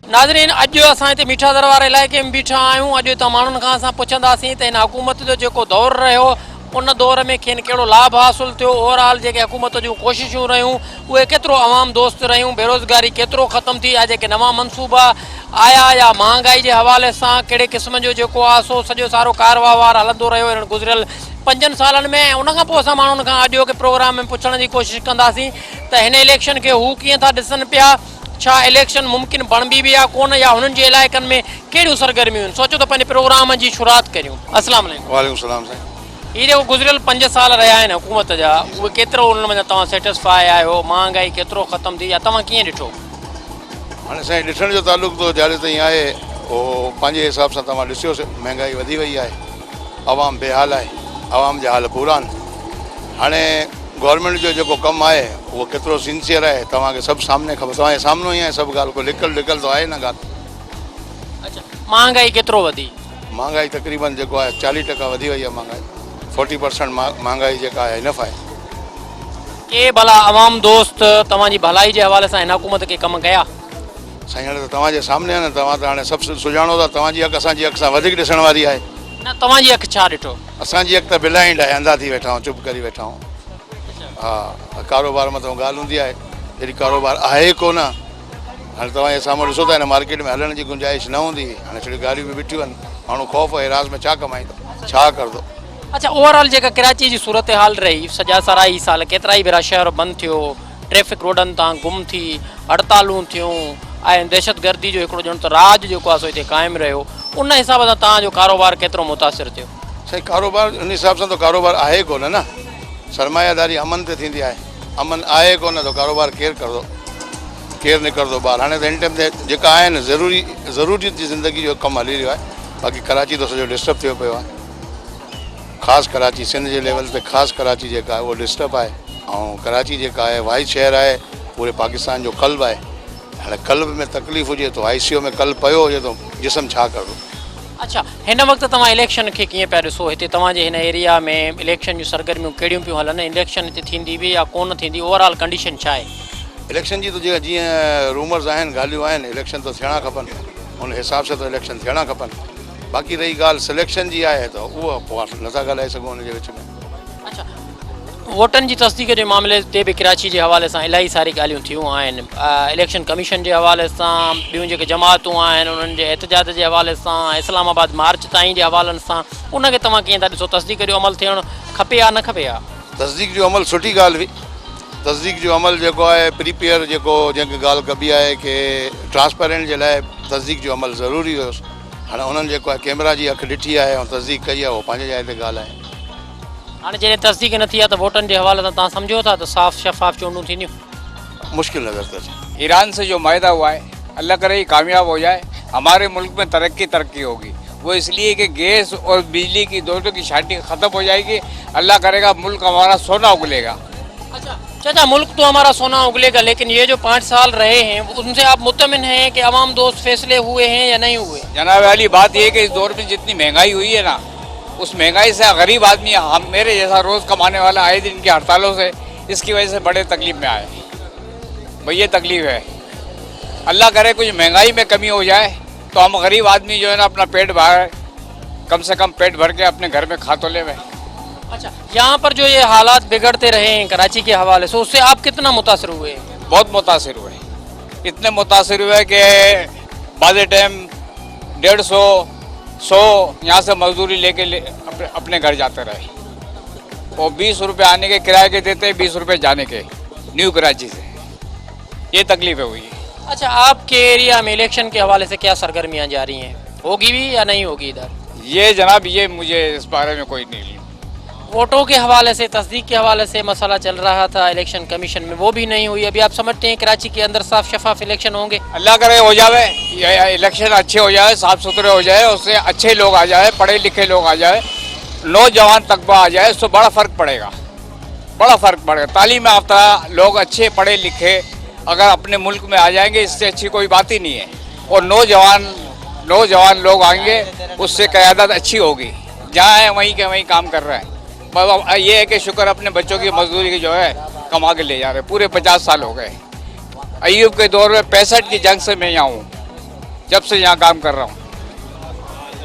नाज़रीन अॼु असां हिते मीठा दरबार इलाइक़े में बीठा आहियूं। अॼु त माण्हुनि खां असां पुछंदासीं त हिन हुकूमत जो जेको दौरु रहियो उन दौर में खेनि कहिड़ो लाभ हासिलु थियो, ओवरऑल जेके हुकूमत जूं कोशिशूं रहियूं उहे केतिरो आवाम दोस्त रहियूं, बेरोज़गारी केतिरो ख़तमु थी, या जेके नवां मनसूबा आया या महांगाई जे हवाले सां कहिड़े क़िस्म जो जेको आहे सो सॼो सारो कारवार हलंदो रहियो हिन गुज़िरियल 5 सालनि में। ऐं उनखां पोइ असां माण्हुनि खां अॼु के प्रोग्राम में पुछण जी कोशिशि कंदासीं त हिन इलेक्शन खे हू कीअं था ॾिसनि पिया, छा इलेक्शन मुमकिन बणबी भी कोन, या हुननि जे इलाइक़नि में कहिड़ियूं सरगर्मियूं आहिनि। सोचो तो पंहिंजे प्रोग्राम जी शुरुआत करियूं। अस्सलाम वालेकुम। वालेकुम सलाम साईं। ये जेको गुज़िरियल 5 साल रहिया आहिनि हुकूमत जा, उहे केतिरो उन में तव्हां सेटिस्फाई आहियो, महांगाई केतिरो ख़तमु थी, या तव्हां कीअं ॾिठो? हाणे साईं ॾिसण जो तालुक तो जाड़े ताईं आहे, उहो पंहिंजे हिसाब सां तव्हां ॾिसियोसि महांगाई वधी वई आहे, आवाम बेहाल आहे, आवाम जा हाल बुरा आहिनि। हाणे गवर्नमेंट जो जेको कमु आहे उहो केतिरो सिंसियर आहे तव्हांखे सभु सामने ख़बर, तव्हांजे साम्हूं ई आहे सभु ॻाल्हि, को लिकल तो आहे न ॻाल्हि। अच्छा, महांगाई केतिरो वधी? महांगाई तक़रीबन जेको आहे 40% वधी वई आहे महांगाई, 40% महांगाई जेका आहे इनफ आहे। के भला आवाम दोस्त तव्हांजी भलाई जे हवाले सां हिन हुकूमत खे कमु कया? साईं हाणे त तव्हांजे सामने आहे न, तव्हां त हाणे सभु सुञाणो था, तव्हांजी अखि असांजी अखि सां वधीक ॾिसण वारी आहे। न, तव्हांजी अखि छा ॾिठो? असांजी अखि त ब्लाइंड आहे, अंधा थी वेठा आहियूं, चुप करी वेठा आहियूं। हा, कारोबार मथां ॻाल्हि हूंदी आहे, जॾहिं कारोबार आहे कोन। हाणे तव्हांजे साम्हूं ॾिसो था हिन मार्केट में हलण जी गुंजाइश न हूंदी, हाणे छड़ी गाॾियूं बि बीठियूं आहिनि, माण्हू ख़ौफ़ हिरास में छा कमाईंदो, छा करंदो। अच्छा, ओवरऑल जेका कराची जी सूरत हाल रही सॼा सराई साल, केतिरा ई भेरा शहर बंदि थियो, ट्रैफिक रोडनि तां गुम थी, हड़तालूं थियूं ऐं दहशतगर्दी जो हिकिड़ो ॼण त राज जेको आहे सो हिते क़ाइमु रहियो, उन हिसाब सां तव्हांजो कारोबार केतिरो मुतासिर थियो? साईं कारोबार उन हिसाब सां त कारोबार आहे कोन न, सरमायादारी अमन ते थींदी आहे, अमन आहे कोन त कारोबार केरु कंदो, केरु निकिरंदो ॿाहिरि। हाणे त हिन टाइम ते जेका आहिनि ज़रूरी ज़िंदगी जो कमु हली रहियो आहे, बाक़ी कराची त सॼो डिस्टर्ब थियो पियो आहे, ख़ासि कराची सिंध जे लेवल ते ख़ासि कराची जेका आहे उहो डिस्टर्ब आहे। ऐं कराची जेका आहे वाहिद शहर आहे पूरे पाकिस्तान जो क़ल्ब आहे। हाणे क़ल्ब में तकलीफ़ हुजे तो ICU में क़ल्ब पियो हुजे तो जिस्म छा कंदो। अच्छा, हिन वक़्तु तव्हां इलेक्शन खे कीअं पिया ॾिसो? हिते तव्हांजे हिन एरिया में इलेक्शन जूं सरगर्मियूं कहिड़ियूं पियूं हलनि, इलेक्शन हिते थींदी बि या कोन थींदी, ओवरऑल कंडीशन छा आहे? इलेक्शन जी त जीअं रूमर्स आहिनि, ॻाल्हियूं आहिनि, इलेक्शन त थियणा खपनि, उन हिसाब सां त इलेक्शन थियणा खपनि। बाक़ी रही ॻाल्हि सिलेक्शन जी आहे त उहा पोइ नथा ॻाल्हाए सघूं हुन जे विच में। अच्छा, वोटनि जी तस्दीक जे मामले ते बि कराची जे हवाले सां इलाही सारी ॻाल्हियूं थियूं आहिनि। इलेक्शन कमीशन जे हवाले सां, ॿियूं जेके जमातूं आहिनि उन्हनि जे एहतजाज जे हवाले सां, इस्लामाबाद मार्च ताईं जे हवालनि सां, उनखे तव्हां कीअं था ॾिसो? तस्दीक जो अमल थियणु खपे या न खपे? तस्दीक जो अमल सुठी ॻाल्हि हुई, तस्दीक जो अमल जेको आहे प्रीपेयर जेको जंहिंखे ॻाल्हि कबी आहे की ट्रांसपेरेंट जे लाइ तस्दीक जो अमल ज़रूरी हुयोसि। हाणे उन्हनि जेको आहे कैमरा जी अखि ॾिठी आहे ऐं तस्दीक कई आहे, उहो पंहिंजे जाइ ते ॻाल्हि आहे। हाणे जॾहिं तस्दीक न थी आहे त वोटनि जे हवाले सां तव्हां सम्झो था त साफ़ शफ़ाफ़ चूंडूं थींदियूं? मुश्किल नज़र तो अचे। ईरान से जो मायदा हुआ है, अल्लाह करे ही कामयाब हो जाए, हमारे मुल्क में तरक्की होगी। वो इसलिए कि गैस और बिजली की दोनों की शांति ख़त्म हो जाएगी, अल्लाह करेगा मुल्क हमारा सोना उगलेगा। अच्छा चाचा, मुल्क तो हमारा सोना उगलेगा, लेकिन ये जो 5 साल रहे हैं उनसे आप मुतमिन हैं कि अवाम दोस्त फैसले हुए हैं या नहीं हुए? जनाब वाली बात यह है कि इस दौर में जितनी महंगाई हुई है ना, उस महंगाई से गरीब आदमी, हम मेरे जैसा रोज़ कमाने वाला आए दिन की हड़तालों से, इसकी वजह से बड़े तकलीफ में आए भाई, ये तकलीफ है। अल्लाह करे कुछ महंगाई में कमी हो जाए तो हम गरीब आदमी जो है ना अपना पेट भर, कम से कम पेट भर के अपने घर में खा तो ले। अच्छा, यहाँ पर जो ये हालात बिगड़ते रहे हैं कराची के हवाले से, उससे आप कितना मुतासर हुए? बहुत मुतासर हुए, इतने मुतासर हुए कि बाद टाइम 150-100 यहाँ से मजदूरी लेके अपने घर जाते रहे, और 20 रुपये आने के किराए के देते, 20 रुपये जाने के, न्यू कराची से। ये तकलीफें हुई है। अच्छा, आपके एरिया में इलेक्शन के हवाले से क्या सरगर्मियाँ जारी हैं, होगी भी या नहीं होगी इधर? ये जनाब ये मुझे इस बारे में कोई नहीं। वोटों के हवाले से, तस्दीक के हवाले से मसला चल रहा था इलेक्शन कमीशन में, वो भी नहीं हुई। अभी आप समझते हैं कराची के अंदर साफ शफाफ इलेक्शन होंगे? अल्लाह करे हो जाए, ये इलेक्शन अच्छे हो जाए, साफ सुथरे हो जाए, उससे अच्छे लोग आ जाए, पढ़े लिखे लोग आ जाए, नौजवान तकबा आ जाए, उससे बड़ा फ़र्क पड़ेगा, बड़ा फ़र्क पड़ेगा। तालीम याफ्ता लोग अच्छे पढ़े लिखे अगर अपने मुल्क में आ जाएंगे, इससे अच्छी कोई बात ही नहीं है। और नौजवान लोग आएंगे, उससे क़यादत अच्छी होगी। जहाँ है वहीं के वहीं काम कर रहे हैं। ये है कि शुक्र अपने बच्चों की मजदूरी की जो है कमा के ले जा रहे। पूरे 50 साल हो गए। अय्यूब के दौर में 65 की जंग से मैं यहाँ हूँ, जब से यहाँ काम कर रहा हूँ।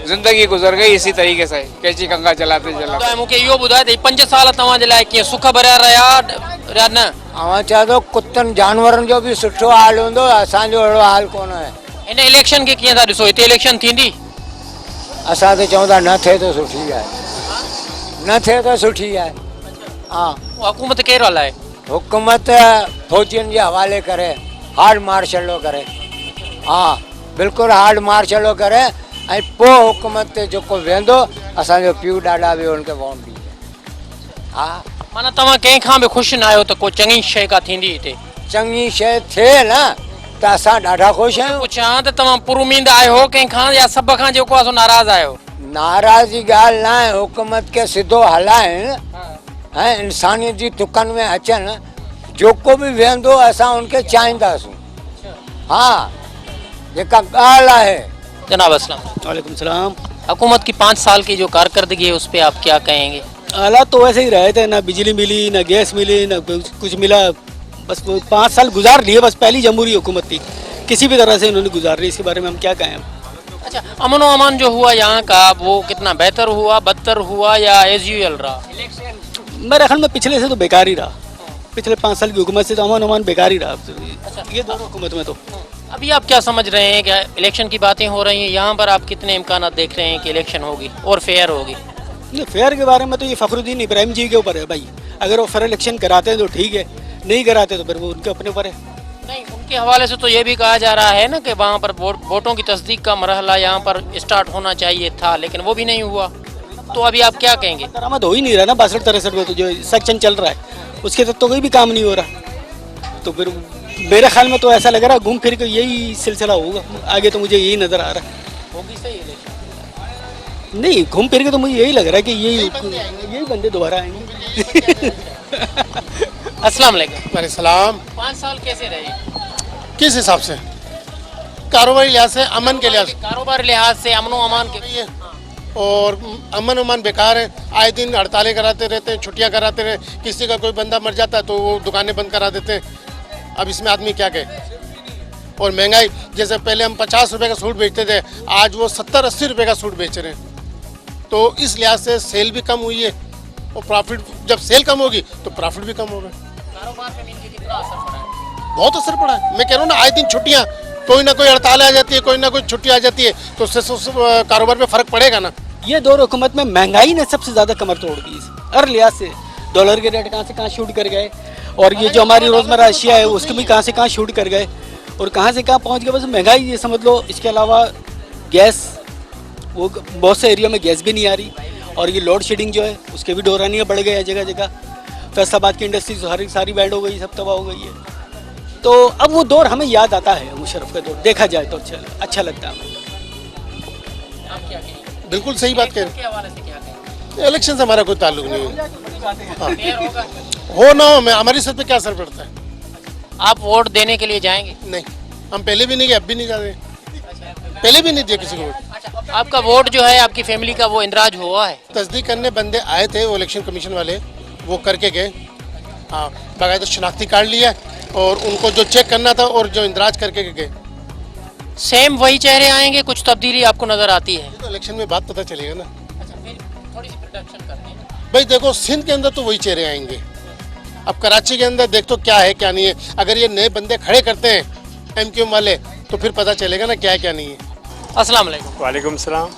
जिंदगी गुजर गई इसी तरीके से कैची कंगा चलाते चलाते। मूंखे इहो ॿुधाए त 5 साल तव्हांजे लाइ कीअं सुख भरिया रहिया न? अवां चवां थो कुतनि जानवरनि जो बि सुठो हाल हूंदो, असांजो अहिड़ो हाल कोन आहे। हिन इलेक्शन खे कीअं था ॾिसो? हिते इलेक्शन थींदी? असां त चऊं था न थिए त सुठी आहे, न थिए त सुठी आहे। हा, हुकूमत केरु हलाए? हुकूमत फौजियुनि जे हवाले करे, हार्ड मार्शलो करे। हा, बिल्कुलु हार्ड मार्शलो करे ऐं पोइ हुकूमत ते जेको वेंदो असांजो पीउ ॾाॾा बि हुनखे वोट ॾींदा। हा, माना तव्हां कंहिंखां बि ख़ुशि न आहियो त को चङी शइ का थींदी हिते? चङी शइ थिए न त असां ॾाढा ख़ुशि आहियूं। पुछां त तव्हां पुरुमीद आहियो कंहिंखां या सभ खां जेको आहे सो नाराज़ आहियो? नाराज़ी ॻाल्हि न आहे, हुकूमत खे सिधो हलाइनि ऐं इंसानियत जी तुकनि में अचनि, जेको बि वेंदो असां उनखे चाहींदासीं। हा, जेका ॻाल्हि आहे। जनाब अस्सलाम वालेकुम सलाम। हुकूमत की 5 साल की जो कारकर्दगी है उस पर आप क्या कहेंगे? हालात तो वैसे ही रहे थे, ना बिजली मिली, ना गैस मिली, ना कुछ मिला। बस 5 साल गुजार लिए, बस पहली जमहूरी हुकूमत थी, किसी भी तरह से उन्होंने गुजार ली। इसके बारे में हम क्या कहें? अच्छा, अमन व अमान जो हुआ यहाँ का वो कितना बेहतर हुआ, बदतर हुआ या एज यूजुअल रहा? मेरे ख्याल में पिछले से तो बेकार ही रहा। पिछले 5 साल की हुकूमत से तो अमन अमान बेकार ही रहा। ये दोनों हुकूमत में तो अभी आप क्या समझ रहे हैं? क्या इलेक्शन की बातें हो रही हैं यहाँ पर, आप कितने इम्कान देख रहे हैं कि इलेक्शन होगी और फेयर होगी? नहीं, फेयर के बारे में तो ये फखरुद्दीन इब्राहिम जी के ऊपर है भाई। अगर वो फेयर इलेक्शन कराते हैं तो ठीक है, नहीं कराते तो फिर वो उनके अपने ऊपर है। नहीं, उनके हवाले से तो ये भी कहा जा रहा है ना कि वहाँ पर वोटों की तस्दीक का मरहला यहाँ पर स्टार्ट होना चाहिए था, लेकिन वो भी नहीं हुआ। तो अभी आप क्या कहेंगे? बरामद हो ही नहीं रहा ना 62-63 में, तो जो सेक्शन चल रहा है उसके तक तो कोई भी काम नहीं हो रहा। तो फिर मेरे ख्याल में तो ऐसा लग रहा है घूम फिर के यही सिलसिला होगा आगे, तो मुझे यही नज़र आ रहा है। होगी सही इलेक्शन? नहीं, घूम फिर के तो मुझे यही लग रहा है कि यही बंदे दोबारा आएंगे। अस्सलाम वालेकुम। सलाम। 5 साल कैसे रहे? किस हिसाब से? कारोबारी लिहाज से, अमन के लिहाज से। कारोबार लिहाज से, अमन अमान के, और अमन उमान बेकार है। आए दिन हड़तालें कराते रहते हैं, छुट्टियां कराते रहते। किसी का कोई बंदा मर जाता है तो वो दुकानें बंद करा देते हैं। अब इसमें आदमी क्या कहे? और महंगाई, जैसे पहले हम 50 रुपये का सूट बेचते थे, आज वो 70-80 रुपये का सूट बेच रहे हैं। तो इस लिहाज से सेल भी कम हुई है और प्रॉफिट, जब सेल कम होगी तो प्रॉफिट भी कम होगा। कारोबार पे इनके कितना असर पड़ा है? बहुत असर पड़ा है। मैं कह रहा हूँ ना, आए दिन छुट्टियाँ, कोई ना कोई हड़ताल आ जाती है, कोई ना कोई छुट्टी आ जाती है, तो उससे कारोबार पे फर्क पड़ेगा ना। ये दौर हुकूमत में महंगाई ने सबसे ज़्यादा कमर तोड़ दी हर लिहाज से। डॉलर के रेट कहाँ से कहाँ शूट कर गए, और ये जो हमारी रोज़मर्रा अशिया है उसके भी कहाँ से कहाँ शूट कर गए, और कहाँ से कहाँ पहुँच गए। बस महंगाई ये समझ लो। इसके अलावा गैस, वो बहुत से एरिया में गैस भी नहीं आ रही, और ये लोड शेडिंग जो है उसके भी डोरानियाँ बढ़ गए हैं जगह जगह। फैसलाबाद की इंडस्ट्री सारी बैंड हो गई, सब तबाह हो गई है। तो अब वो दौर हमें याद आता है, मुशर्रफ का दौर देखा जाए तो अच्छा लगता है हमें। आप क्या कहेंगे? बिल्कुल सही बात कह रहे के हवाले से क्या कहेंगे? हैं। इलेक्शन से हमारा कोई ताल्लुक नहीं है। फेयर होगा? हो ना हो, हमारी सर पे क्या असर पड़ता है? आप वोट देने के लिए जाएंगे? नहीं, हम पहले भी नहीं गए, अब भी नहीं जा रहे। पहले भी नहीं दिया किसी को वोट। अच्छा, आपका वोट जो है आपकी फैमिली का वो इंदराज हुआ है? तस्दीक करने बंदे आए थे, वो इलेक्शन कमीशन वाले, वो करके गए। हाँ, बाकायदा शनाख्ती कार्ड लिया और उनको जो चेक करना था और जो इंदराज करके गए। सेम वही चेहरे आएंगे, कुछ तब्दीली आपको नजर आती है? तो इलेक्शन में बात पता चलेगा ना। अच्छा, फिर थोड़ी सी प्रोडक्शन करते हैं। भाई देखो, सिंध के अंदर तो वही चेहरे आएंगे। अब कराची के अंदर देख तो क्या है क्या नहीं है। अगर ये नए बंदे खड़े करते हैं एमक्यूएम वाले, तो फिर पता चलेगा ना क्या है क्या नहीं है। अस्सलाम वालेकुम। वालेकुम सलाम।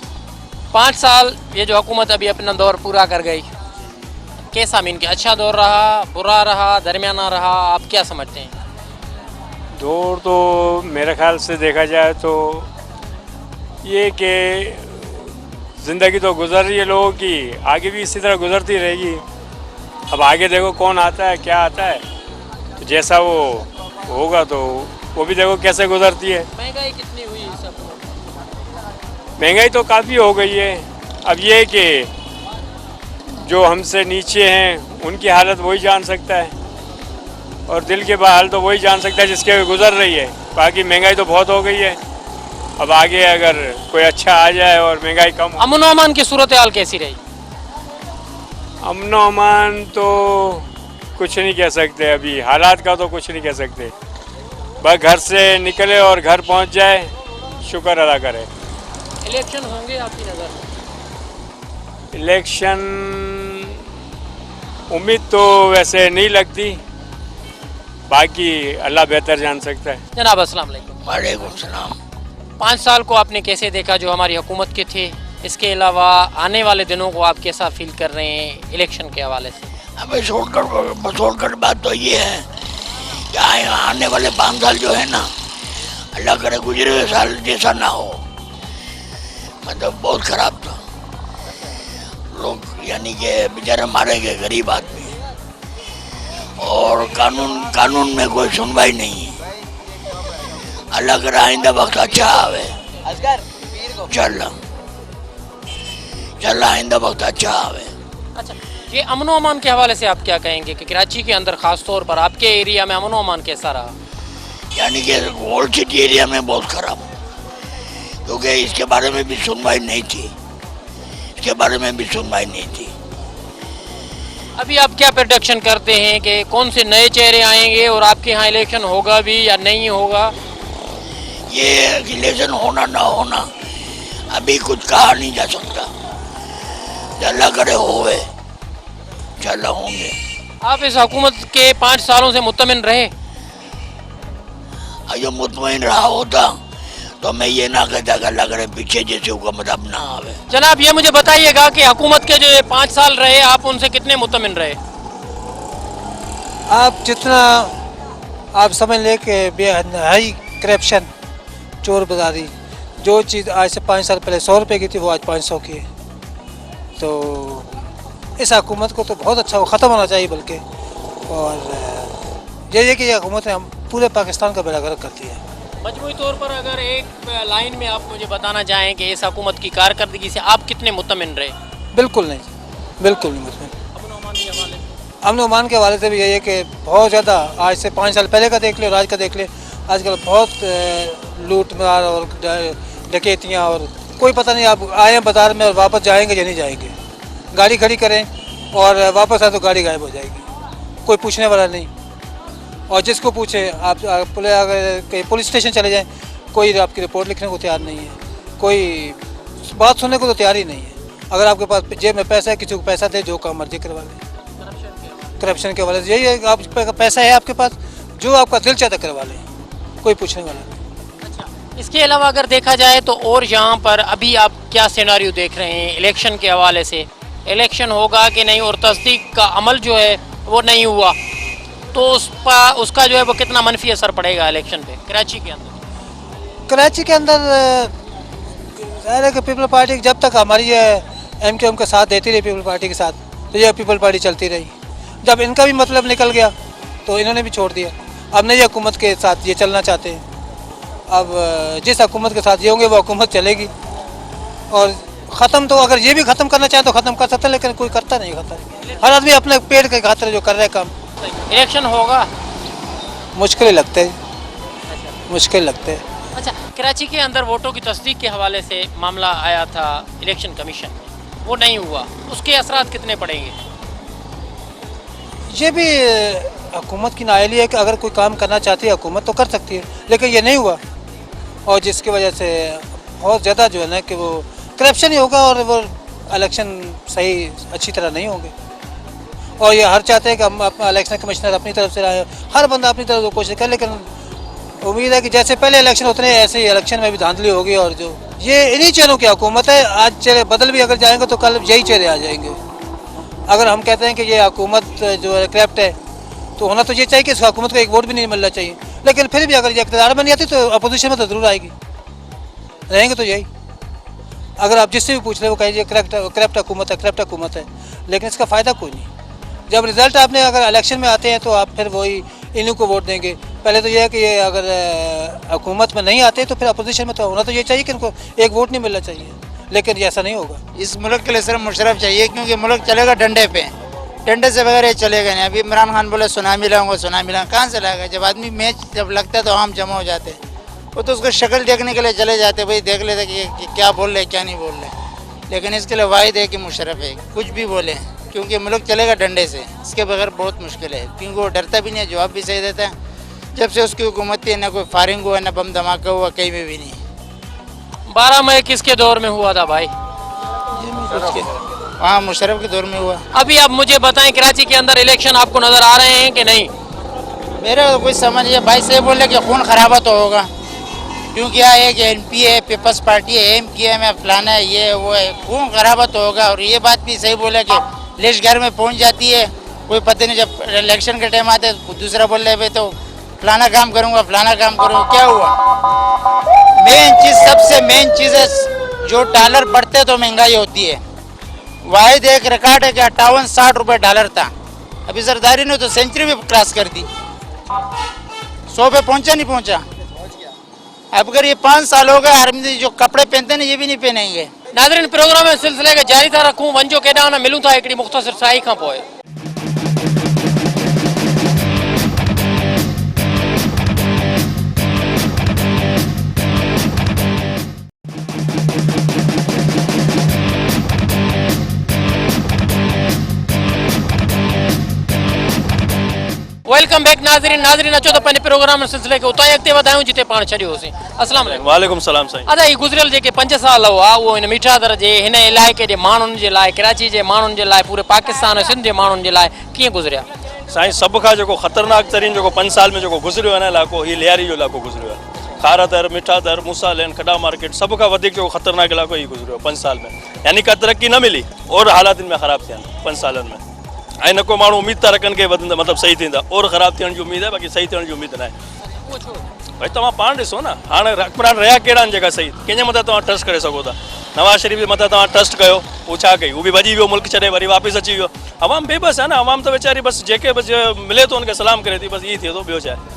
5 साल ये जो हुकूमत अभी अपना दौर पूरा कर गई, कैसा मीन के अच्छा दौर रहा, बुरा रहा, दरमियाना रहा, आप क्या समझते हैं? दौर तो मेरे ख्याल से देखा जाए तो ये कि ज़िंदगी तो गुजर रही है लोगों की, आगे भी इसी तरह गुजरती रहेगी। अब आगे देखो कौन आता है, क्या आता है, तो जैसा वो होगा तो वो भी देखो कैसे गुजरती है। महंगाई कितनी हुई सब? महंगाई तो काफ़ी हो गई है। अब ये कि जो हमसे नीचे हैं उनकी हालत वही जान सकता है, और दिल के हाल तो वही जान सकता है जिसके गुजर रही है। बाकी महंगाई तो बहुत हो गई है। अब आगे अगर कोई अच्छा आ जाए और महंगाई कम हो। अमन अमान की सूरत हाल कैसी रही? अमन अमान तो कुछ नहीं कह सकते, अभी हालात का तो कुछ नहीं कह सकते। बस घर से निकले और घर पहुंच जाए शुक्र अदा करें। इलेक्शन होंगे आपकी नज़र में? इलेक्शन उम्मीद तो वैसे नहीं लगती, बाकी अल्लाह बेहतर जान सकता है। जनाब अस्सलाम वालेकुम। वालेकुम सलाम। 5 साल को आपने कैसे देखा जो हमारी हुकूमत के थे? इसके अलावा आने वाले दिनों को आप कैसा फील कर रहे हैं इलेक्शन के हवाले से? हमें छोड़कर बात तो ये है कि आने वाले 5 साल जो है ना, अल्लाह करे गुजरे हुए साल जैसा ना हो। मतलब बहुत खराब था, लोग यानी कि बेचारे मारे गए, गरीब आदमी, और कानून में कोई सुनवाई नहीं है। अल्लाह करे आइंदा वक्त अच्छा आवे, चल आइंदा वक्त अच्छा आवे। अच्छा, ये अमन अमान के हवाले से आप क्या कहेंगे कि कराची के अंदर ख़ास तौर पर आपके एरिया में अमन अमान कैसा रहा? यानी कि ओल्ड सिटी एरिया में बहुत खराब, क्योंकि इसके बारे में भी सुनवाई नहीं थी, अभी आप क्या प्रेडिक्शन करते हैं कि कौन से नए चेहरे आएंगे और आपके यहाँ इलेक्शन होगा भी या नहीं होगा? ये इलेक्शन होना ना होना अभी कुछ कहा नहीं जा सकता, अल्लाह करे होवे, इंशाल्लाह होंगे। आप इस हुकूमत के 5 सालों से मुतमिन रहे? अगर मुतमईन रहा होता तो मैं ये ना कहता कि अल्लाह करे पीछे जैसे हुकूमत अब ना आवे। जनाब ये मुझे बताइएगा कि हुकूमत के जो 5 साल रहे आप उनसे कितने मुतमिन रहे? आप जितना आप समझ लें कि बेहाई करप्शन, चोर बाजारी, जो चीज़ आज से 5 साल पहले 100 रुपये की थी वो आज 500 की है। तो इस हुकूमत को तो बहुत अच्छा ख़त्म होना चाहिए, बल्कि और ये कि ये हुकूमत ने हम पूरे पाकिस्तान का बेड़ा गर्क कर दिया है। मजमूई तौर पर अगर एक लाइन में आप मुझे बताना चाहें कि इस हुकूमत की कारकर्दगी से आप कितने मुतमिन रहे? बिल्कुल नहीं मुतमिन। अमन अमान के हवाले से भी यही है कि बहुत ज़्यादा, आज से 5 साल पहले का देख ले और आज का देख ले, आजकल बहुत लूट मार और डकैतियाँ, और कोई पता नहीं आप आए बाज़ार में और वापस जाएंगे या नहीं जाएंगे। गाड़ी खड़ी करें और वापस आए तो गाड़ी गायब हो जाएगी, कोई पूछने वाला नहीं। और जिसको पूछे आप अगर कहीं पुलिस स्टेशन चले जाएं, कोई आपकी रिपोर्ट लिखने को तैयार नहीं है, कोई बात सुनने को तो तैयार ही नहीं है। अगर आपके पास जेब में पैसा है, किसी को पैसा दे, जो काम मर्जी करवा लें। करप्शन के हवाले से यही है, आप पैसा है आपके पास, जो आपका दिल चाहता करवा लें, कोई पूछने वाला नहीं। अच्छा, इसके अलावा अगर देखा जाए तो और यहाँ पर अभी आप क्या सिनेरियो देख रहे हैं इलेक्शन के हवाले से? इलेक्शन होगा कि नहीं, और तस्दीक का अमल जो है वो नहीं हुआ, तो उसका जो है वो कितना मनफी असर पड़ेगा इलेक्शन पे कराची के अंदर? कराची के अंदर ज़ाहिर है कि पीपल पार्टी जब तक हमारी MQM का साथ देती रही, पीपल पार्टी के साथ, तो यह पीपल पार्टी चलती रही। जब इनका भी मतलब निकल गया तो इन्होंने भी छोड़ दिया। अब नई हुकूमत के साथ ये चलना चाहते हैं। अब जिस हुकूमत के साथ ये होंगे वो हुकूमत चलेगी, और ख़त्म तो अगर ये भी ख़त्म करना चाहे तो ख़त्म कर सकते हैं, लेकिन कोई करता नहीं ख़त्म। हर आदमी अपने पेट के खातिर जो कर रहे हैं काम। इलेक्शन होगा? मुश्किल लगते हैं, मुश्किल लगते हैं। अच्छा, कराची के अंदर वोटों की तस्दीक के हवाले से मामला आया था इलेक्शन कमीशन में, वो नहीं हुआ, उसके असरात कितने पड़ेंगे? ये भी हुकूमत की नाअहली है कि अगर कोई काम करना चाहती है हुकूमत तो कर सकती है, लेकिन ये नहीं हुआ, और जिसकी वजह से बहुत ज़्यादा जो है ना कि वो करप्शन ही होगा, और वो इलेक्शन सही अच्छी तरह नहीं होंगे। और ये हर चाहते हैं कि हम अपना इलेक्शन कमिश्नर अपनी तरफ से आए, हर बंदा अपनी तरफ से कोशिश करे, लेकिन उम्मीद है कि जैसे पहले इलेक्शन होते हैं ऐसे ही इलेक्शन में भी धांधली होगी। और जो ये इन्हीं चेहरों की हुकूमत है, आज चेहरे बदल भी अगर जाएंगे तो कल यही चेहरे आ जाएंगे। अगर हम कहते हैं कि ये हुकूमत जो है करप्ट है, तो होना तो ये चाहिए कि इस हुकूमत को एक वोट भी नहीं मिलना चाहिए, लेकिन फिर भी अगर ये इक़्तिदार में नहीं आती तो अपोजिशन में तो ज़रूर आएगी, रहेंगे तो यही। अगर आप जिससे भी पूछ रहे हो कहेंगे करप्ट हुकूमत है, लेकिन इसका फ़ायदा कोई नहीं। जब रिज़ल्ट आपने अगर इलेक्शन में आते हैं तो आप फिर वही इन्हीं को वोट देंगे। पहले तो यह है कि ये अगर हुकूमत में नहीं आते तो फिर अपोजिशन में तो होना तो ये चाहिए कि इनको एक वोट नहीं मिलना चाहिए, लेकिन ऐसा नहीं होगा। इस मुल्क के लिए सिर्फ मुशर्रफ चाहिए, क्योंकि मुल्क चलेगा डंडे पे, डंडे से बगैर ये चलेगा नहीं। अभी इमरान खान बोले सुनामी लाऊंगा, कहाँ से लाएगा? जब आदमी मैच जब लगता है तो आम जमा हो जाते हैं, वो तो उसको शक्ल देखने के लिए चले जाते, भाई देख लेते कि क्या बोल रहे क्या नहीं बोल रहे। लेकिन इसके लिए वाहिद है कि मुशर्रफ है, कुछ भी बोले, क्योंकि मुल्क चलेगा डंडे से, इसके बगैर बहुत मुश्किल है। क्योंकि वो डरता भी नहीं है, जवाब भी सही देता है। जब से उसकी हुकूमत थी ना कोई फायरिंग हुआ, ना बम धमाका हुआ, कहीं में भी नहीं। 12 मई किसके दौर में हुआ था भाई? हाँ, मुशर्रफ के दौर में हुआ। अभी आप मुझे बताएं, कराची के अंदर इलेक्शन आपको नजर आ रहे हैं कि नहीं? मेरे को कुछ समझ नहीं है भाई, से बोले कि खून खराबा तो होगा, क्योंकि यहाँ एक MP है, पीपल्स पार्टी है, MKM है, फलाना है, ये वो है, खून खराबा तो होगा। और ये बात भी सही बोले कि लिस्ट घर में पहुँच जाती है, कोई पता नहीं, जब इलेक्शन के टाइम आते दूसरा बोल रहे भाई तो फलाना काम करूँगा, फलाना काम करूँगा। क्या हुआ? मेन चीज़, सबसे मेन चीज़ है, जो डॉलर बढ़ते तो महंगाई होती है। वाहिद एक रिकॉर्ड है कि 58-60 रुपये डॉलर था, अभी जरदारी ने तो सेंचुरी भी क्रॉस कर दी, 100 पे पहुंचा नहीं पहुंचा। अब अगर ये 5 साल हो गए, आर्मी जो कपड़े पहनते हैं ना, ये भी नहीं पहनेंगे। नाज़रीन, प्रोग्राम में सिलसिले के जारी था रखूं, वंजो केॾा न मिलूं था हिकिड़ी मुख़्तसिर साई खां पोइ। वेलकम बैक नाज़रीन अचो तो पंहिंजे प्रोग्राम सिलसिले खे उतां ई अॻिते वधायूं जिते पाण छॾियोसीं। अस्सलाम वालेकुम। वालेकुम सलाम साईं। अदा, ही गुज़िरियल जेके 5 साल हुआ उहो हिन मीठा दर जे हिन इलाइक़े जे माण्हुनि जे लाइ, कराची जे माण्हुनि जे लाइ, पूरे पाकिस्तान सिंध जे माण्हुनि जे लाइ कीअं गुज़रिया? साईं, सभ खां जेको ख़तरनाक तरीन जेको 5 साल में जेको गुज़रियो आहे न इलाइक़ो, हीउ लियारी जो इलाइक़ो गुज़रियो आहे। खारा दर, मिठा दर, मूसा लेन, खड़ा मार्केट, सभ खां वधीक जेको ख़तरनाक इलाइक़ो हीउ गुज़रियो 5 साल में। यानी का तरक़ी न मिली और हालात में ख़राब थिया आहिनि 5 सालनि में। ऐं न को माण्हू उम्मीद था रखनि कि वधंदा, मतिलबु सही थींदा, और ख़राब थियण जी उम्मीद आहे, बाक़ी सही थियण जी उम्मीद न आहे। भाई तव्हां पाण ॾिसो न, हाणे हुक्मरान रहिया कहिड़ा आहिनि जेका सही, कंहिंजे मथां तव्हां ट्रस्ट करे सघो था? नवाज़ शरीफ़ जे मथां तव्हां ट्रस्ट कयो, उहो छा कई? उहो बि भॼी वियो, मुल्क छॾे वरी वापसि अची वियो। अवाम बेबस आहे न, अवाम त वेचारी बसि जेके बसि मिले थो हुनखे सलाम करे थी, बसि इहो थिए थो, ॿियो छा आहे?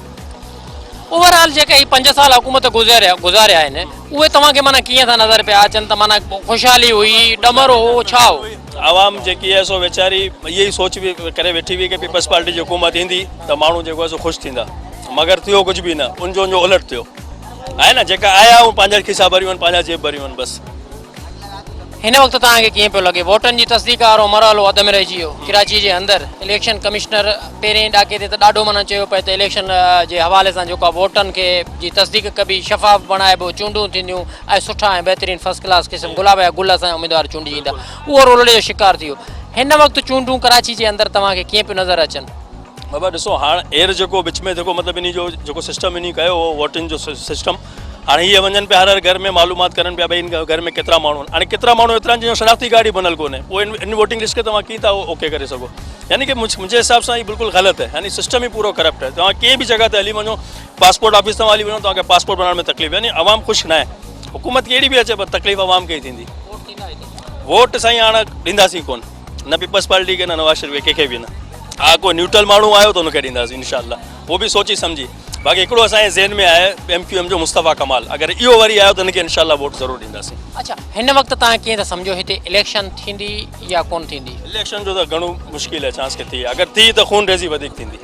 ओवरऑल जेके ही 5 साल हुकूमत गुज़ारिया आहिनि, उहे तव्हांखे माना कीअं था नज़र पिया अचनि? त माना ख़ुशहाली हुई, ॾमर हो, छा हो? आवाम जेकी आहे सो वेचारी इहा ई सोच बि करे वेठी हुई कि पीपल्स पार्टी जी हुकूमत ईंदी त माण्हू जेको आहे सो ख़ुशि थींदा, मगर थियो कुझु बि न, उनजो उलट थियो आहे न। जेका आया हू पंहिंजा खिसा भरियूं आहिनि, पंहिंजा जेब भरियूं आहिनि बसि। हिन वक़्तु तव्हांखे कीअं पियो लॻे? वोटनि जी तस्दीक वारो मरहलो अध में रहिजी वियो कराची जे अंदरि। इलेक्शन कमिश्नर पहिरें ॾाके ते त ॾाढो माना चयो पिए त इलेक्शन जे हवाले सां जेको आहे वोटनि खे जी तस्दीक कबी, शफ़ाफ़ बणाइबो, चूंडूं थींदियूं ऐं सुठा ऐं बहितरीनु फर्स्ट क्लास क़िस्म गुलाब जा गुल असांजा उमेदवार चूंडी ईंदा, उहो रोलड़े जो शिकार थी वियो। हिन वक़्तु चूंडूं कराची जे अंदरि तव्हांखे कीअं पियो नज़र अचनि? बाबा ॾिसो, हाणे एयर जेको विच में जेको मतिलबु इन जो जेको सिस्टम इन कयो हो वोटिंग जो सिस्टम, हाणे हीअ वञनि पिया हर घर में मालूमात करनि पिया भई इन घर में केतिरा माण्हू आहिनि। हाणे केतिरा माण्हू एतिरा जंहिंजो शनाख़्ती कार्ड ई बनल कोन्हे, पोइ इन वोटिंग लिस्ट खे तव्हां कीअं था ओके करे सघो? यानी कि मुंहिंजे हिसाब सां ही बिल्कुलु ग़लति है, यानी सिस्टम ही पूरो करप्ट है। तव्हां कंहिं बि जॻह ते हली वञो, पासपोर्ट ऑफिस तां हली वञो, तव्हांखे पासपोर्ट बनाइण में तकलीफ़, यानी आवाम ख़ुशि न आहे। हुकूमत कहिड़ी बि अचे पर तकलीफ़ आवाम खे ई थींदी। वोट साईं हाणे ॾींदासीं कोन, न पीपल्स पार्टी खे, न नवाज़ शरीफ़ खे, कंहिंखे बि न। हा, कोई न्यूट्रल माण्हू आयो त हुनखे ॾींदासीं इंशाअल्लाह, उहो बि सोची सम्झी। बाक़ी हिकिड़ो असांजे ज़हन में आहे MQM जो मुस्तफ़ा कमाल, अगरि इहो वरी आयो त हिनखे इंशाअल्लाह वोट ज़रूरु ॾींदासीं। अच्छा, हिन वक़्तु तव्हां कीअं था सम्झो हिते इलेक्शन थींदी या कोन थींदी? इलेक्शन जो त घणो मुश्किल आहे चांस के थी, अगरि थी त खून रेज़ी वधीक थींदी।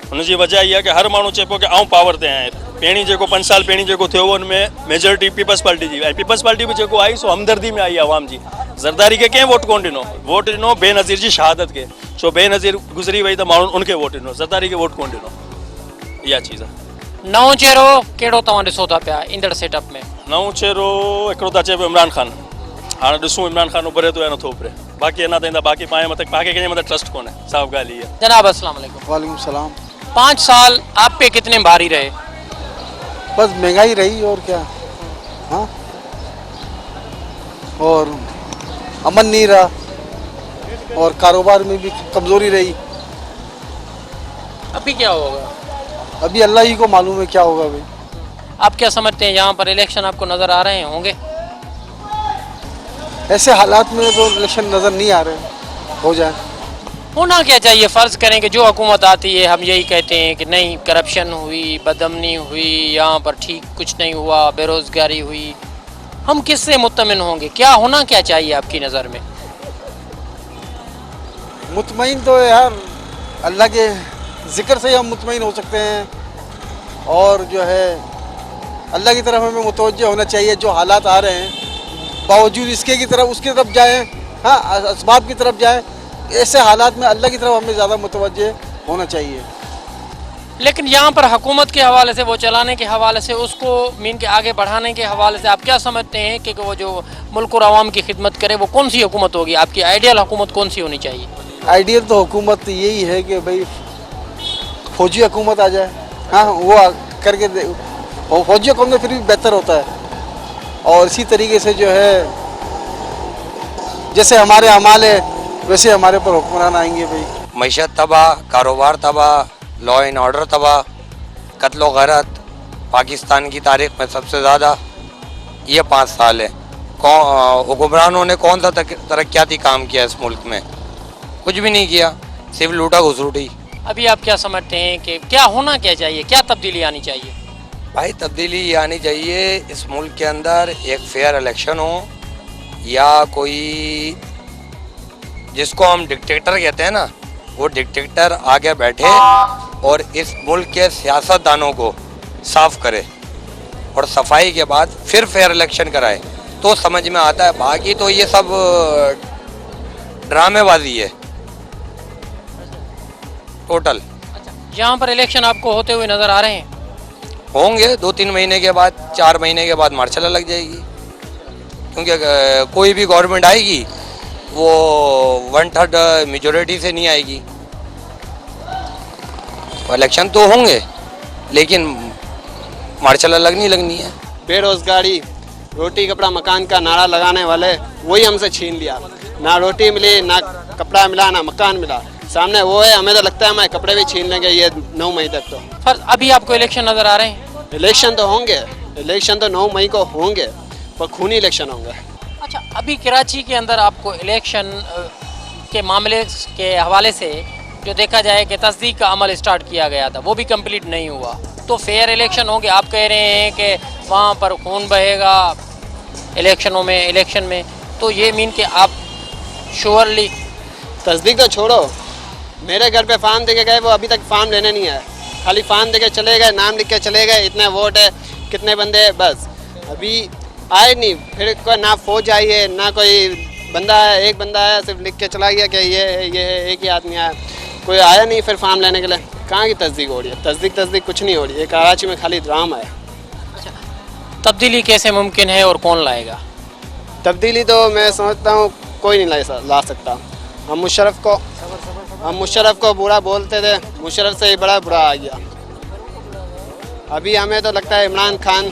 हुनजी वजह इहा आहे कि हर माण्हू चए पियो कि आउं पावर ते आहियां। पहिरीं जेको 5 साल पहिरीं जेको थियो हुन में मेजॉरिटी पीपल्स पार्टी जी, ऐं पीपल्स पार्टी बि जेको आई सो हमदर्दी में आई आवाम जी। ज़रदारी खे कंहिं वोट कोन ॾिनो, वोट ॾिनो बेनज़ीर जी शहादत खे, छो बेनज़ीर गुज़री वई त माण्हुनि उनखे वोट ॾिनो, ज़रदारी खे वोट कोन ॾिनो। इहा चीज़ आहे। नओं चेहरो कहिड़ो तव्हां ॾिसो था पिया ईंदड़ सेटअप में? नओं चेहरो हिकिड़ो था चए पियो इमरान ख़ान। हाणे ॾिसूं इमरान ख़ान उभरे थो या नथो उभरे, बाक़ी अञा ताईं त बाक़ी पाण मथे पाण खे कंहिंजे मथे ट्रस्ट कोन्हे, साफ़ ॻाल्हि इहा। जनाब अस्सलाम वालेकुम। वालेकुम सलाम। 5 साल आप पे कितने भारी रहे? बस महंगाई रही और क्या, हाँ, और अमन नहीं रहा, और कारोबार में भी कमज़ोरी रही। अभी क्या होगा? अभी अल्लाह ही को मालूम है क्या होगा। भाई आप क्या समझते हैं, यहाँ पर इलेक्शन आपको नज़र आ रहे होंगे? ऐसे हालात में तो इलेक्शन नज़र नहीं आ रहे, हो जाए। होना क्या चाहिए? फ़र्ज़ करें कि जो हुकूमत आती है हम यही कहते हैं कि नहीं, करप्शन हुई, बदअमनी हुई, यहाँ पर ठीक कुछ नहीं हुआ, बेरोज़गारी हुई, हम किससे मुतमिन होंगे? क्या होना क्या चाहिए आपकी नज़र में? मुतमईन तो यार अल्लाह के ज़िक्र से ही हम मुतमईन हो सकते हैं, और जो है अल्लाह की तरफ हमें मुतवज्जे होना चाहिए। जो हालात आ रहे हैं बावजूद इसके की तरफ उसकी तरफ जाएं, हाँ, असबाब की तरफ जाएं, ऐसे हालात में अल्लाह की तरफ हमें ज़्यादा मुतवज्जे होना चाहिए। लेकिन यहाँ पर हुकूमत के हवाले से, वो चलाने के हवाले से, उसको मीन के आगे बढ़ाने के हवाले से आप क्या समझते हैं कि वो जो मुल्क और आवाम की खिदमत करे वो कौन सी हुकूमत होगी? आपकी आइडियल हुकूमत कौन सी होनी चाहिए? आइडियल तो हुकूमत यही है कि भाई फौजी हुकूमत आ जाए। हाँ, वो करके फौजी हुकूमत फिर भी बेहतर होता है। और इसी तरीके से जो है जैसे हमारे अमाल है वैसे हमारे पर हुक्मरान आएंगे भाई। मईशत तबाह, कारोबार तबाह, लॉ एंड ऑर्डर तबाह, कत्लो गरत पाकिस्तान की तारीख में सबसे ज़्यादा ये 5 साल है। हुक्मरानों ने कौन सा तरक्याती काम किया इस मुल्क में? कुछ भी नहीं किया, सिर्फ लूटा घुसरूटी। अभी आप क्या समझते हैं कि क्या होना क्या चाहिए, क्या तब्दीली आनी चाहिए? भाई तब्दीली ये आनी चाहिए इस मुल्क के अंदर एक फेयर इलेक्शन हो, या कोई जिसको हम डिक्टेटर कहते हैं ना, वो डिक्टेटर आगे बैठे और इस मुल्क के सियासतदानों को साफ करे और सफाई के बाद फिर फेयर इलेक्शन कराए तो समझ में आता है। बाकी तो ये सब ड्रामेबाजी है टोटल। यहाँ पर इलेक्शन आपको होते हुए नजर आ रहे हैं? होंगे 2-3 महीने के बाद, 4 महीने के बाद मार्शल लग जाएगी, क्योंकि कोई भी गवर्नमेंट आएगी वो 1/3 मेजोरिटी से नहीं आएगी। इलेक्शन तो होंगे लेकिन मार्शल लगनी है। बेरोजगारी, रोटी कपड़ा मकान का नारा लगाने वाले वही हमसे छीन लिया। ना रोटी मिली, ना कपड़ा मिला, ना मकान मिला। सामने वो है, हमें तो लगता है हमारे कपड़े भी छीन लेंगे ये 9 मई तक। तो पर अभी आपको इलेक्शन नजर आ रहे हैं? इलेक्शन तो होंगे, इलेक्शन तो 9 मई को होंगे, पर खूनी इलेक्शन होंगे। अच्छा, अभी कराची के अंदर आपको इलेक्शन के मामले के हवाले से जो देखा जाए कि तस्दीक का अमल स्टार्ट किया गया था, वो भी कंप्लीट नहीं हुआ, तो फेयर इलेक्शन होंगे। आप कह रहे हैं कि वहाँ पर खून बहेगा इलेक्शन में, तो ये मीन कि आप श्योरली तस्दीक तो छोड़ो, मेरे घर पे फार्म दे के गए, वो अभी तक फार्म लेने नहीं आए। खाली फार्म दे के चले गए, नाम लिख के चले गए, इतने वोट है, कितने बंदे है, बस अभी आए नहीं। फिर कोई ना फौज आई है ना कोई बंदा है, एक बंदा आया सिर्फ लिख के चला गया कि ये है, एक ही आदमी आया, कोई आया नहीं फिर फार्म लेने के लिए। कहाँ की तस्दीक हो रही है? तस्दीक कुछ नहीं हो रही है। कराची में खाली ड्रामा है। तब्दीली कैसे मुमकिन है और कौन लाएगा? तब्दीली तो मैं समझता हूँ कोई नहीं ला सकता। हम मुशर्रफ को बुरा बोलते थे, मुशर्रफ से ही बड़ा बुरा आ गया। अभी हमें तो लगता है इमरान खान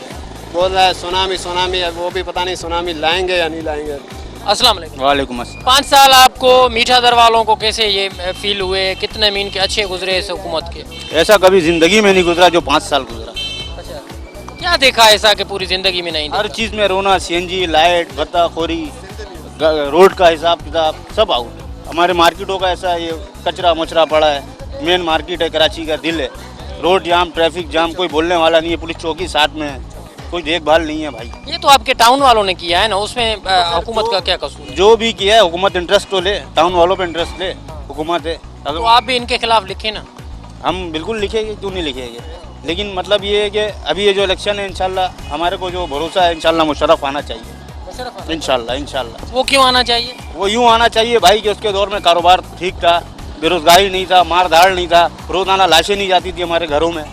बोल रहा है सुनामी, वो भी पता नहीं सुनामी लाएंगे या नहीं लाएंगे। अस्सलाम वालेकुम। वालेकुम अस्सलाम। 5 साल आपको मीठा दर वालों को कैसे ये फील हुए, कितने मीन के अच्छे गुजरे इस हुकूमत के? ऐसा कभी जिंदगी में नहीं गुजरा जो 5 साल गुजरा। अच्छा, क्या देखा ऐसा कि पूरी जिंदगी में नहीं? हर चीज़ में रोना, सीएनजी, लाइट, भत्ताखोरी, रोड का हिसाब किताब सब आउट। हमारे मार्केटों का ऐसा ये कचरा मचरा पड़ा है। मेन मार्केट है, कराची का दिल है। रोड जाम, ट्रैफिक जाम, कोई बोलने वाला नहीं है, पुलिस चौकी साथ में है, कोई देखभाल नहीं है भाई। ये तो आपके टाउन वालों ने किया है ना, उसमें हुकूमत का क्या कसूर है? जो भी किया है हुकूमत इंटरेस्ट तो ले, टाउन वालों पे इंटरेस्ट ले, हुकूमत है। अगर तो आप भी इनके खिलाफ लिखे ना। हम बिल्कुल लिखेंगे, क्यों नहीं लिखेंगे, लेकिन मतलब ये है कि अभी ये जो इलेक्शन है इंशाल्लाह हमारे को जो भरोसा है इंशाल्लाह मुशर्रफ आना चाहिए। इंशाल्लाह। वो क्यों आना चाहिए? वो यूँ आना चाहिए भाई कि उसके दौर में कारोबार ठीक था, बेरोजगारी नहीं था, मार धाड़ नहीं था, रोजाना लाशें नहीं जाती थी हमारे घरों में,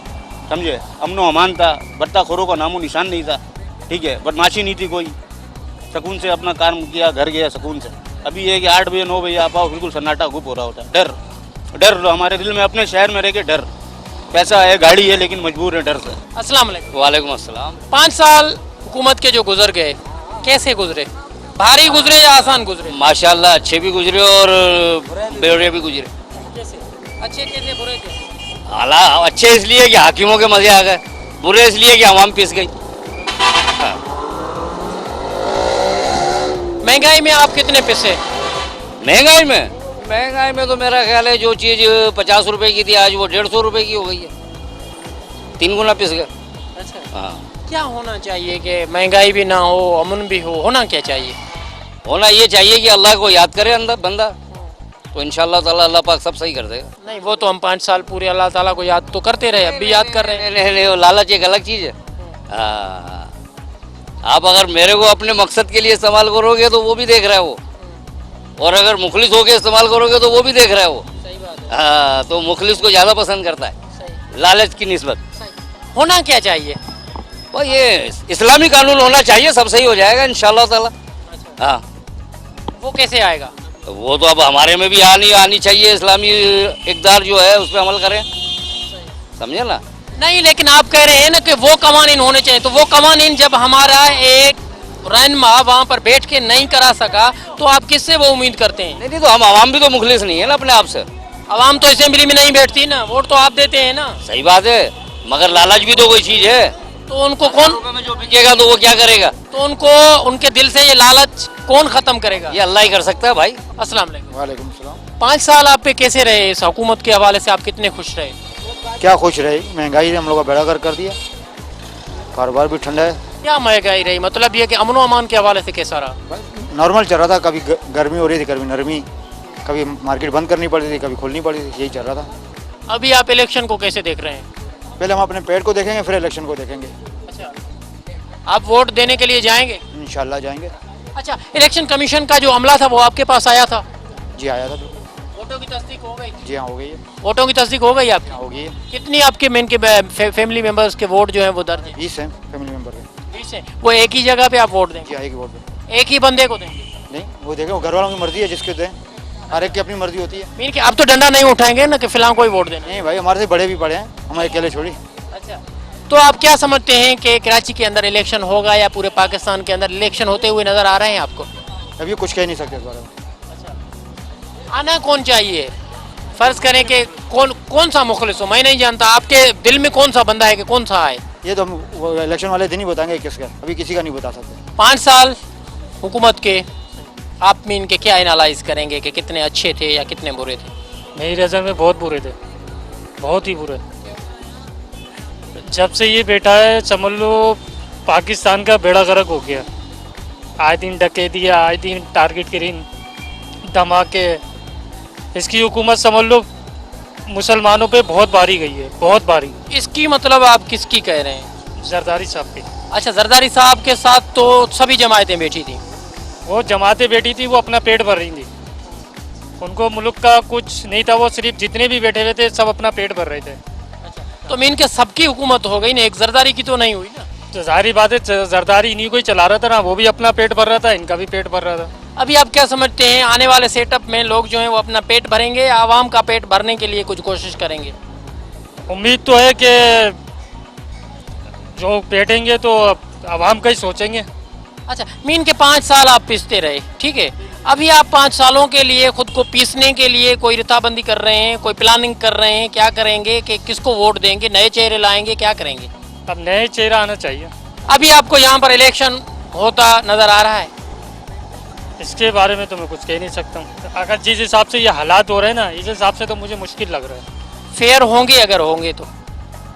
समझे, अमनो अमान था, भट्टाखोरों का नामो निशान नहीं था, ठीक है, बदमाशी नहीं थी कोई, सुकून से अपना काम किया, घर गया सुकून से। अभी ये कि 8 बजे 9 बजे आप आओ, बिल्कुल सन्नाटा गुप हो रहा होता है। डर हमारे दिल में, अपने शहर में रह के डर। पैसा है, गाड़ी है, लेकिन मजबूर है डर से। अस्सलाम वालेकुम। वालेकुम अस्सलाम। 5 साल हुकूमत के जो गुजर गए, कैसे गुजरे? भारी गुजरे या आसान गुजरे? माशाल्लाह अच्छे भी गुजरे और बुरे भी गुजरे। कैसे अच्छे, कैसे बुरे, कैसे? हाला अच्छे इसलिए कि हाकिमों के मजे आ गए, बुरे इसलिए कि आवाम पिस गई। महंगाई में आप कितने पिसे? महंगाई में तो मेरा ख्याल है जो चीज़ 50 रुपए की थी आज वो 150 रुपए की हो गई है, 3 गुना पिस गए। अच्छा, हाँ, क्या होना चाहिए कि महंगाई भी ना हो, अमन भी हो? होना क्या चाहिए? होना ये चाहिए कि अल्लाह को याद करे अंदर बंदा, तो इंशाअल्लाह ताला अल्लाह पाक सब सही कर देगा। नहीं, वो तो हम 5 साल पूरे अल्लाह ताला को याद तो करते रहे, अब भी याद कर रहे हैं। नहीं, वो लालच एक अलग चीज़ है। हाँ, आप अगर मेरे को अपने मकसद के लिए इस्तेमाल करोगे तो वो भी देख रहा है वो, और अगर मुखलिस होकर इस्तेमाल करोगे तो वो भी देख रहा है वो। सही बात है। हाँ, तो मुखलिस को ज़्यादा पसंद करता है। लालच की निस्बत। होना क्या चाहिए? वो ये इस्लामी कानून होना चाहिए, सब सही हो जाएगा इंशाल्लाह ताला। हाँ, वो कैसे आएगा? वो तो अब हमारे में भी आनी चाहिए, इस्लामी इक़दार जो है उस पर अमल करें, समझे ना। नहीं, लेकिन आप कह रहे हैं ना कि वो कवानीन होने चाहिए, तो वो कवानीन जब हमारा एक रहनुमा वहाँ पर बैठ के नहीं करा सका तो आप किससे वो उम्मीद करते हैं? नहीं तो हम आवाम भी तो मुखलिस नहीं है ना अपने आप से। आवाम तो असेंबली में नहीं बैठती ना, वोट तो आप देते हैं ना। सही बात है, मगर लालच भी तो कोई चीज है। तो उनको कौन में जो बिकेगा तो वो क्या करेगा? तो उनको उनके दिल से ये लालच कौन खत्म करेगा? ये अल्लाह ही कर सकता है भाई। अस्सलाम वालेकुम। वालेकुम सलाम। 5 साल आप पे कैसे रहे? इस हुकूमत के हवाले से आप कितने खुश रहे? क्या खुश रहे, महंगाई ने हम लोग का बेड़ा कर दिया, कारोबार भी ठंडा है। क्या महंगाई रही? मतलब ये कि अमन व अमान के हवाले से कैसा रहा? नॉर्मल चल रहा था, कभी गर्मी हो रही थी, कभी नरमी, कभी मार्केट बंद करनी पड़ती थी, कभी खोलनी पड़ती थी, यही चल रहा था। अभी आप इलेक्शन को कैसे देख रहे हैं? पहले हम अपने पेट को देखेंगे, फिर इलेक्शन को देखेंगे। अच्छा, आप वोट देने के लिए जाएंगे? इंशाल्लाह जाएंगे। अच्छा, इलेक्शन कमीशन का जो अमला था वो आपके पास आया था? जी आया था। वोटों की तस्दीक हो गई? जी हाँ हो गई है। वोटों की तस्दीक हो गई आपकी? हो गई है। कितनी आपके मेन के फैमिली मेंबर्स के वोट जो हैं वो दर्ज हैं? 20 हैं फैमिली मेंबर के। 20 हैं। वो एक ही जगह पे आप वोट देंगे? जी हाँ, एक ही वोट दें। एक ही बंदे को देंगे? नहीं, वो देखें, वो घर वालों की मर्जी है, जिसके दें, हर एक की अपनी मर्जी होती है। मीन कि आप तो डंडा नहीं उठाएंगे ना कि फिलहाल कोई वोट देना? नहीं भाई, हमारे से बड़े भी पड़े हैं, हमारे अकेले छोड़ी। अच्छा, तो आप क्या समझते हैं कि कराची के अंदर इलेक्शन होगा या पूरे पाकिस्तान के अंदर इलेक्शन होते हुए नजर आ रहे हैं आपको? अभी कुछ कह नहीं सकते इस बारे में। आना कौन चाहिए? फर्ज करें कि कौन सा मुखलिस हो, मैं नहीं जानता, आपके दिल में कौन सा बंदा है कि कौन सा आए? ये तो हम वो इलेक्शन वाले दिन ही बताएंगे किसका, अभी किसी का नहीं बता सकते। 5 साल हुकूमत के आप मीन के क्या एनालाइज करेंगे कि कितने अच्छे थे या कितने बुरे थे? मेरी नज़र में बहुत बुरे थे, बहुत ही बुरे। जब से ये बैठा है समझ लो पाकिस्तान का बेड़ा गर्क हो गया। आए दिन डकैती, आए दिन टारगेट किलिंग, धमाके। इसकी हुकूमत समझ लो मुसलमानों पे बहुत भारी गई है, बहुत भारी। इसकी मतलब आप किसकी कह रहे हैं? जरदारी साहब की। अच्छा, जरदारी साहब के साथ तो सभी जमायतें बैठी थी। वो जमातें बैठी थी, वो अपना पेट भर रही थी, उनको मुल्क का कुछ नहीं था, वो सिर्फ जितने भी बैठे हुए थे सब अपना पेट भर रहे थे। तो मीन के सबकी हुकूमत हो गई ना, एक जरदारी की तो नहीं हुई ना? तो जाहिर बात है जरदारी इन्हीं को ही चला रहा था ना, वो भी अपना पेट भर रहा था, इनका भी पेट भर रहा था। अभी आप क्या समझते हैं आने वाले सेटअप में लोग जो हैं वो अपना पेट भरेंगे या आवाम का पेट भरने के लिए कुछ कोशिश करेंगे? उम्मीद तो है कि जो बैठेंगे तो आवाम का ही सोचेंगे। अच्छा, मीन के 5 साल आप पीसते रहे, ठीक है, अभी आप 5 सालों के लिए खुद को पीसने के लिए कोई रिताबंदी कर रहे हैं, कोई प्लानिंग कर रहे हैं, क्या करेंगे कि किसको वोट देंगे, नए चेहरे लाएंगे, क्या करेंगे? अब नए चेहरा आना चाहिए। अभी आपको यहाँ पर इलेक्शन होता नजर आ रहा है? इसके बारे में तो मैं कुछ कह नहीं सकता हूँ। अगर जिस हिसाब से ये हालात हो रहे हैं ना, इस हिसाब से तो मुझे मुश्किल लग रहा है। फेयर होंगे अगर होंगे तो?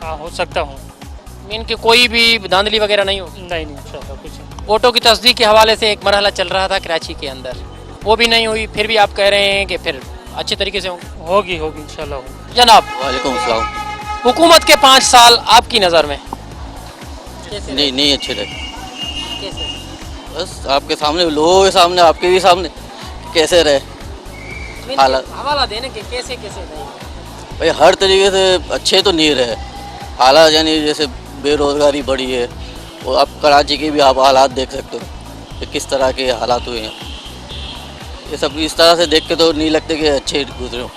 हाँ, हो सकता हूँ। मीन के कोई भी धांधली वगैरह नहीं होगी? नहीं इंशाल्लाह कुछ नहीं। वोटों की तस्दीक के हवाले से एक मरहला चल रहा था कराची के अंदर, वो भी नहीं हुई, फिर भी आप कह रहे हैं कि फिर अच्छे तरीके से होगी इंशाल्लाह होगी। जनाब वालेकुम सलाम। हुकूमत के 5 साल आपकी नज़र में नहीं अच्छे रहे। बस आपके सामने, लोगों के सामने, आपके भी सामने कैसे रहे हालात। हवाला देने के कैसे नहीं भाई हर तरीके से अच्छे तो नहीं रहे हालात, यानी जैसे बेरोज़गारी बढ़ी है, और आप कराची के भी आप हालात देख सकते हो कि किस तरह के हालात हुए हैं। ये सब इस तरह से देख के तो नहीं लगते कि अच्छे गुजरे हो।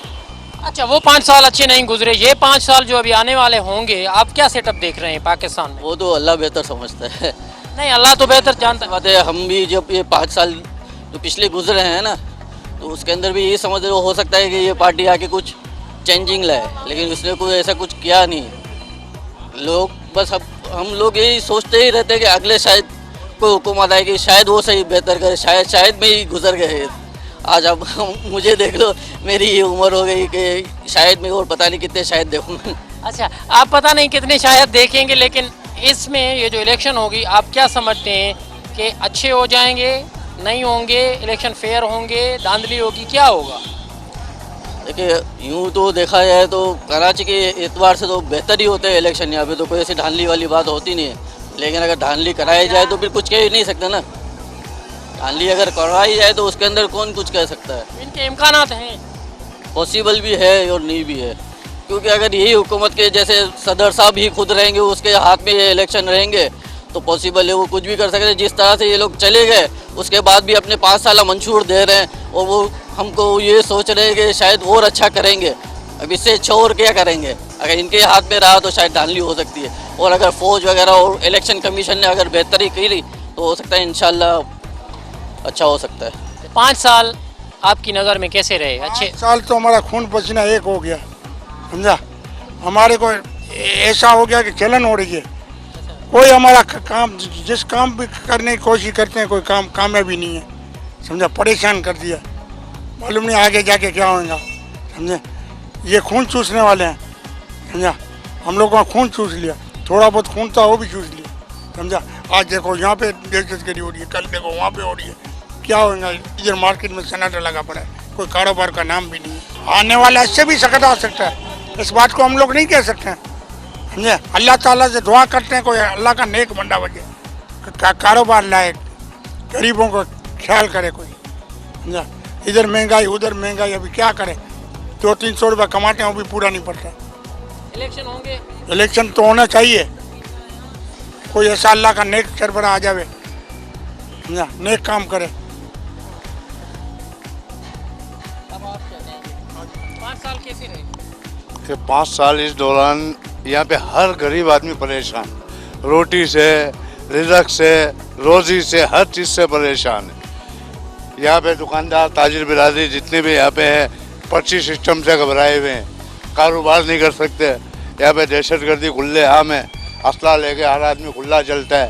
अच्छा, वो 5 साल अच्छे नहीं गुजरे, ये 5 साल जो अभी आने वाले होंगे आप क्या सेटअप देख रहे हैं पाकिस्तान में? वो तो अल्लाह बेहतर समझता है। नहीं, अल्लाह तो बेहतर जानता है। बात है, हम भी जब ये 5 साल जो पिछले गुजरे हैं ना, तो उसके अंदर भी ये समझ हो सकता है कि ये पार्टी आके कुछ चेंजिंग लाए, लेकिन उसने कोई ऐसा कुछ किया नहीं। लोग बस हम लोग यही सोचते ही रहते हैं कि अगले शायद कोई हुकूमत आएगी, शायद वो सही बेहतर करे, शायद में ही गुजर गए। आज अब मुझे देख लो, मेरी ये उम्र हो गई कि शायद मैं और पता नहीं कितने शायद देखूँगा। अच्छा, आप पता नहीं कितने शायद देखेंगे, लेकिन इसमें ये जो इलेक्शन होगी आप क्या समझते हैं कि अच्छे हो जाएंगे, नहीं होंगे, इलेक्शन फेयर होंगे, धांधली होगी, क्या होगा? देखिए, यूँ तो देखा जाए तो कराची के एतबार से तो बेहतर ही होते हैं इलेक्शन। यहाँ पे तो कोई ऐसी धांधली वाली बात होती नहीं है, लेकिन अगर धांधली कराई जाए तो फिर कुछ कह ही नहीं सकते ना। धांधली अगर करवाई जाए तो उसके अंदर कौन कुछ कह सकता है? इनके इम्कानात हैं, पॉसिबल भी है और नहीं भी है। क्योंकि अगर यही हुकूमत के जैसे सदर साहब ही खुद रहेंगे, उसके हाथ में ये इलेक्शन रहेंगे, तो पॉसिबल है वो कुछ भी कर सकते हैं। जिस तरह से ये लोग चले गए उसके बाद भी अपने 5 साल मंशूर दे रहे हैं और वो हमको ये सोच रहे हैं कि शायद और अच्छा करेंगे। अब इससे अच्छा और क्या करेंगे? अगर इनके हाथ में रहा तो शायद धांधली हो सकती है, और अगर फौज वगैरह और इलेक्शन कमीशन ने अगर बेहतरी की तो हो सकता है इंशाल्लाह अच्छा हो सकता है। 5 साल आपकी नज़र में कैसे रहे? अच्छे साल तो हमारा खून पसीना एक हो गया, समझा। हमारे को ऐसा हो गया कि चलन हो रही है, कोई हमारा काम जिस काम भी करने की कोशिश करते हैं कोई काम कामयाबी नहीं है, समझा। परेशान कर दिया, मालूम नहीं आगे जाके क्या होगा, समझे। ये खून चूसने वाले हैं, समझा। हम लोगों का खून चूस लिया, थोड़ा बहुत खून था वो भी चूस लिया, समझा। आज देखो यहाँ पे दहशतगर्दी हो रही है, कल देखो वहाँ पे हो रही है, क्या होगा? इधर मार्केट में सन्नाटा लगा पड़ा है, कोई कारोबार का नाम भी नहीं है। आने वाला इससे भी सख्त आ सकता है, इस बात को हम लोग नहीं कह सकते हैं, समझे। अल्लाह ताला से दुआ करते हैं कोई अल्लाह का नेक बंदा बचे, कारोबार लाए, गरीबों को ख्याल करे कोई, समझा। इधर महंगाई उधर महंगाई, अभी क्या करे? 200-300 रुपये कमाते हैं वो भी पूरा नहीं पड़ता। इलेक्शन होंगे? इलेक्शन तो होना चाहिए, कोई ऐसा अल्लाह का नेक सरबरा आ जावे, समझा, नेक काम करे। 5 साल कैसे रहे? कि 5 साल इस दौरान यहाँ पे हर गरीब आदमी परेशान, रोटी से, रिज़्क़ से, रोज़ी से, हर चीज़ से परेशान है। यहाँ पे दुकानदार, ताजिर बिरादरी जितने भी यहाँ पे हैं, पर्ची सिस्टम से घबराए हुए हैं, कारोबार नहीं कर सकते। यहाँ पे दहशतगर्दी खुले आम है, असला लेके हर आदमी खुला चलता है,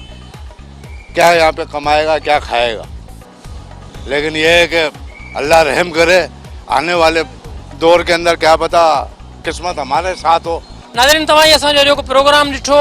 क्या यहाँ पे कमाएगा क्या खाएगा? लेकिन ये है कि अल्लाह रहम करे, आने वाले दौर के अंदर क्या पता किस्मत हमारे साथ हो। नाज़रीन, तव्हां असांजो जेको प्रोग्राम ॾिठो,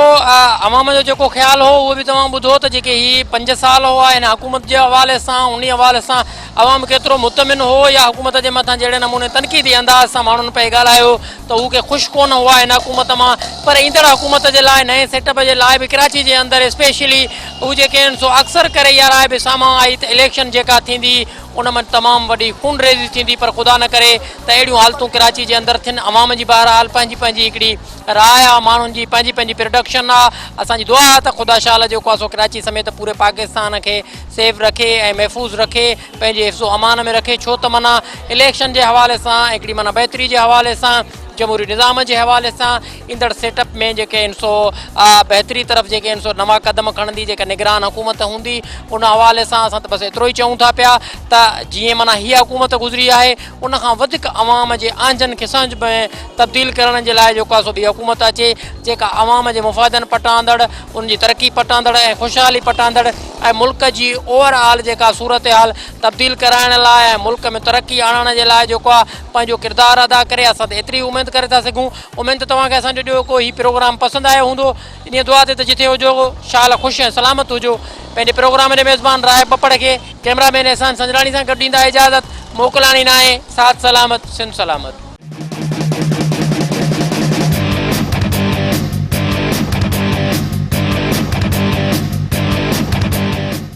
अवाम जो जेको ख़्यालु हो उहो बि तव्हां ॿुधो त जेके ही 5 साल हुआ हिन हुकूमत जे हवाले सां, उन हवाले सां अवाम केतिरो मुतमिन हो या हुकूमत जे मथां जहिड़े नमूने तनक़ीदी अंदाज़ सां माण्हुनि पे ॻाल्हायो त हू के ख़ुशि कोन हुआ हिन हुकूमत मां। पर ईंदड़ हुकूमत जे लाइ, नए सेटअप जे लाइ बि कराची जे अंदरि स्पेशली हू जेके आहिनि सो अक्सर करे इहा राय बि साम्हूं आई त इलेक्शन जेका थींदी उन में तमामु वॾी खून रेज़ी थींदी, पर ख़ुदा न करे त अहिड़ियूं हालतूं कराची जे अंदरि थियनि। अवाम जी बहरहाल पंहिंजी पंहिंजी हिकिड़ी राय आहे, माण्हुनि जी पंहिंजी पंहिंजी प्रोडक्शन आहे। असांजी दुआ आहे त ख़ुदा शाल जेको आहे सो कराची समेत पूरे पाकिस्तान खे सेफ रखे ऐं महफ़ूज़ रखे, पंहिंजे हिफ़्ज़ो अमान में रखे। छो त माना इलेक्शन जे हवाले सां, हिकिड़ी माना बहितरी जे हवाले सां, जमहूरी निज़ाम जे हवाले सां ईंदड़ सेटअप में जेके आहिनि सो बहितरी तरफ़ जेके आहिनि सो नवां क़दम खणंदी जेका निगरान हुकूमत हूंदी, उन हवाले सां असां त बसि एतिरो ई चऊं था पिया त जीअं माना हीअ हुकूमत गुज़री आहे, उनखां वधीक अवाम जे आंजनि खे संज में तब्दील करण जे लाइ जेको आहे सो ॿी हुकूमत अचे, जेका अवाम जे मुफ़ादनि पटांदड़, उनजी तरक़ी पटांदड़ ऐं ख़ुशहाली पटांदड़ ऐं मुल्क जी ओवरऑल जेका सूरत हाल तब्दील कराइण लाइ ऐं मुल्क में तरक़ी आणण जे लाइ जेको आहे पंहिंजो किरदारु अदा करे। असां त एतिरी उमेद करे था सघूं। उमेद त तव्हांखे असांजो ॼो ही प्रोग्राम पसंदि आयो हूंदो। इन दुआ ते त जिथे हुजो शाल ख़ुशि ऐं सलामत हुजो। पंहिंजे प्रोग्राम जे मेज़बान राय बपड़ खे कैमरामैन एहसान संजरानी सां गॾु ॾींदा इजाज़त। मोकिलाणी न आहे, साथ सलामत, सिंध सलामत।